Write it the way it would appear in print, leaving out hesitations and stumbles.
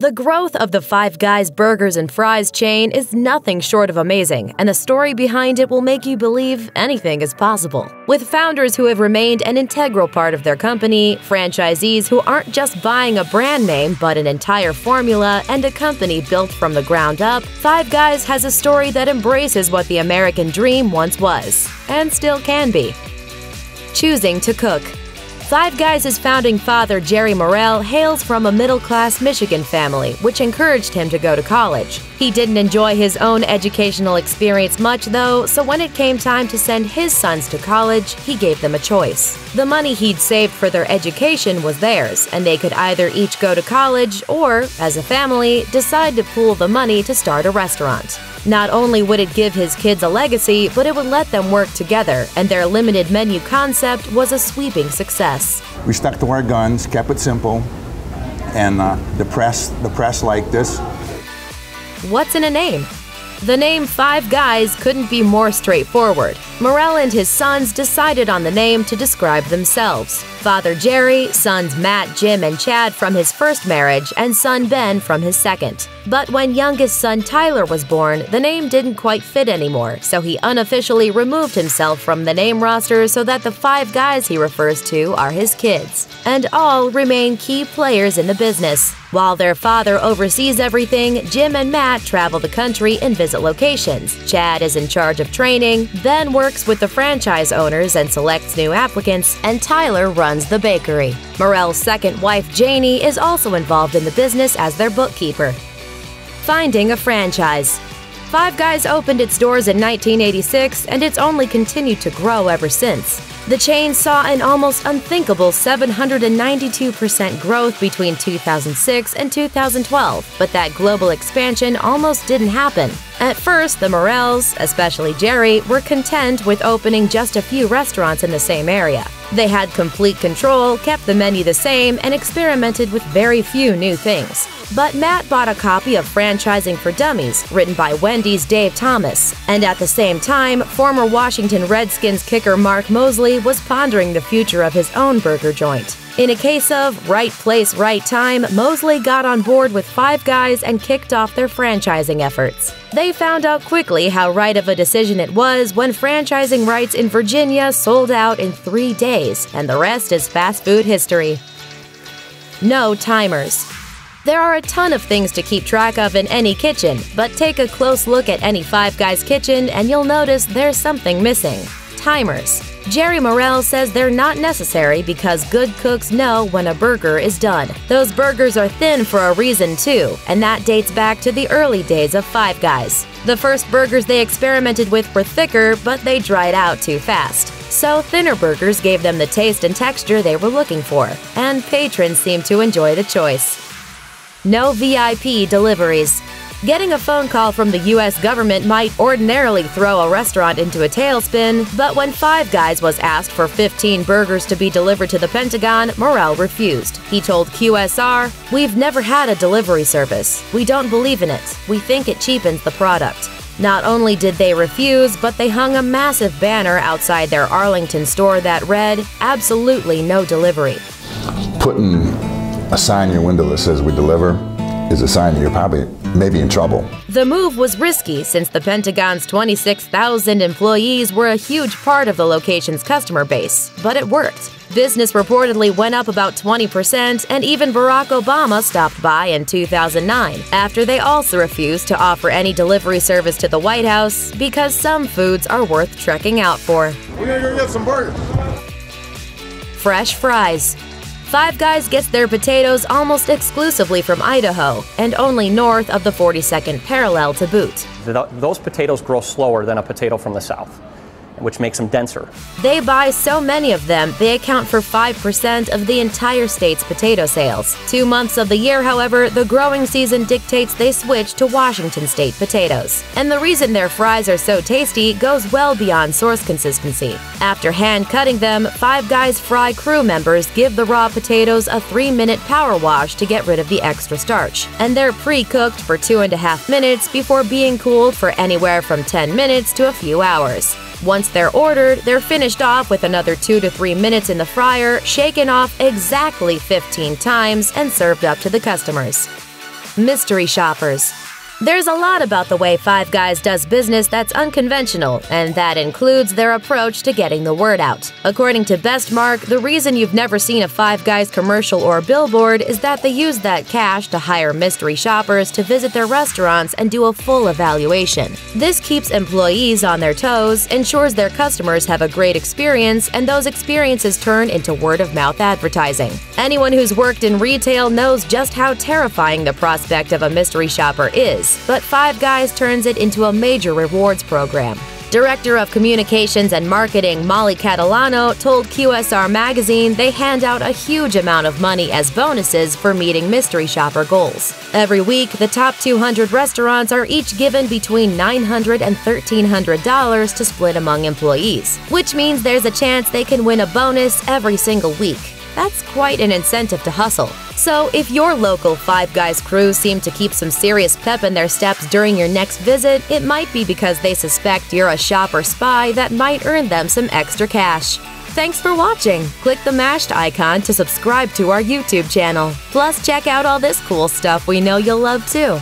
The growth of the Five Guys burgers and fries chain is nothing short of amazing, and the story behind it will make you believe anything is possible. With founders who have remained an integral part of their company, franchisees who aren't just buying a brand name but an entire formula, and a company built from the ground up, Five Guys has a story that embraces what the American dream once was, and still can be. Choosing to cook. Five Guys' founding father, Jerry Morrell, hails from a middle-class Michigan family, which encouraged him to go to college. He didn't enjoy his own educational experience much, though, so when it came time to send his sons to college, he gave them a choice. The money he'd saved for their education was theirs, and they could either each go to college or, as a family, decide to pool the money to start a restaurant. Not only would it give his kids a legacy, but it would let them work together, and their limited menu concept was a sweeping success. We stuck to our guns, kept it simple, and the press liked this. What's in a name? The name Five Guys couldn't be more straightforward. Morrell and his sons decided on the name to describe themselves. Father Jerry, sons Matt, Jim, and Chad from his first marriage, and son Ben from his second. But when youngest son Tyler was born, the name didn't quite fit anymore, so he unofficially removed himself from the name roster so that the Five Guys he refers to are his kids. And all remain key players in the business. While their father oversees everything, Jim and Matt travel the country and visit locations. Chad is in charge of training, Ben works with the franchise owners and selects new applicants, and Tyler runs the bakery. Morrell's second wife, Janie, is also involved in the business as their bookkeeper. Finding a franchise. Five Guys opened its doors in 1986, and it's only continued to grow ever since. The chain saw an almost unthinkable 792% growth between 2006 and 2012, but that global expansion almost didn't happen. At first, the Morrells, especially Jerry, were content with opening just a few restaurants in the same area. They had complete control, kept the menu the same, and experimented with very few new things. But Matt bought a copy of Franchising for Dummies, written by Wendy's Dave Thomas, and at the same time, former Washington Redskins kicker Mark Mosley was pondering the future of his own burger joint. In a case of right place, right time, Mosley got on board with Five Guys and kicked off their franchising efforts. They found out quickly how right of a decision it was when franchising rights in Virginia sold out in 3 days, and the rest is fast food history. No timers. There are a ton of things to keep track of in any kitchen, but take a close look at any Five Guys kitchen and you'll notice there's something missing. Timers. Jerry Morrell says they're not necessary because good cooks know when a burger is done. Those burgers are thin for a reason too, and that dates back to the early days of Five Guys. The first burgers they experimented with were thicker, but they dried out too fast. So thinner burgers gave them the taste and texture they were looking for, and patrons seemed to enjoy the choice. No VIP deliveries. Getting a phone call from the U.S. government might ordinarily throw a restaurant into a tailspin, but when Five Guys was asked for 15 burgers to be delivered to the Pentagon, Morrell refused. He told QSR, "We've never had a delivery service. We don't believe in it. We think it cheapens the product." Not only did they refuse, but they hung a massive banner outside their Arlington store that read, "Absolutely no delivery." Putting a sign in your window that says we deliver is a sign that you're probably maybe in trouble. The move was risky since the Pentagon's 26,000 employees were a huge part of the location's customer base, but it worked. Business reportedly went up about 20%, and even Barack Obama stopped by in 2009, after they also refused to offer any delivery service to the White House because some foods are worth trekking out for. We're gonna go get some burgers. Fresh fries. Five Guys gets their potatoes almost exclusively from Idaho, and only north of the 42nd parallel to boot. Those potatoes grow slower than a potato from the south, which makes them denser. They buy so many of them, they account for 5% of the entire state's potato sales. 2 months of the year, however, the growing season dictates they switch to Washington state potatoes. And the reason their fries are so tasty goes well beyond source consistency. After hand-cutting them, Five Guys fry crew members give the raw potatoes a 3-minute power wash to get rid of the extra starch. And they're pre-cooked for 2.5 minutes before being cooled for anywhere from 10 minutes to a few hours. Once they're ordered, they're finished off with another 2 to 3 minutes in the fryer, shaken off exactly 15 times, and served up to the customers. Mystery shoppers. There's a lot about the way Five Guys does business that's unconventional, and that includes their approach to getting the word out. According to Bestmark, the reason you've never seen a Five Guys commercial or billboard is that they use that cash to hire mystery shoppers to visit their restaurants and do a full evaluation. This keeps employees on their toes, ensures their customers have a great experience, and those experiences turn into word-of-mouth advertising. Anyone who's worked in retail knows just how terrifying the prospect of a mystery shopper is, but Five Guys turns it into a major rewards program. Director of Communications and Marketing Molly Catalano told QSR Magazine they hand out a huge amount of money as bonuses for meeting mystery shopper goals. Every week, the top 200 restaurants are each given between $900 and $1,300 to split among employees, which means there's a chance they can win a bonus every single week. That's quite an incentive to hustle. So if your local Five Guys crew seem to keep some serious pep in their steps during your next visit, it might be because they suspect you're a shopper spy that might earn them some extra cash. Thanks for watching! Click the mashed icon to subscribe to our YouTube channel. Plus, check out all this cool stuff we know you'll love too.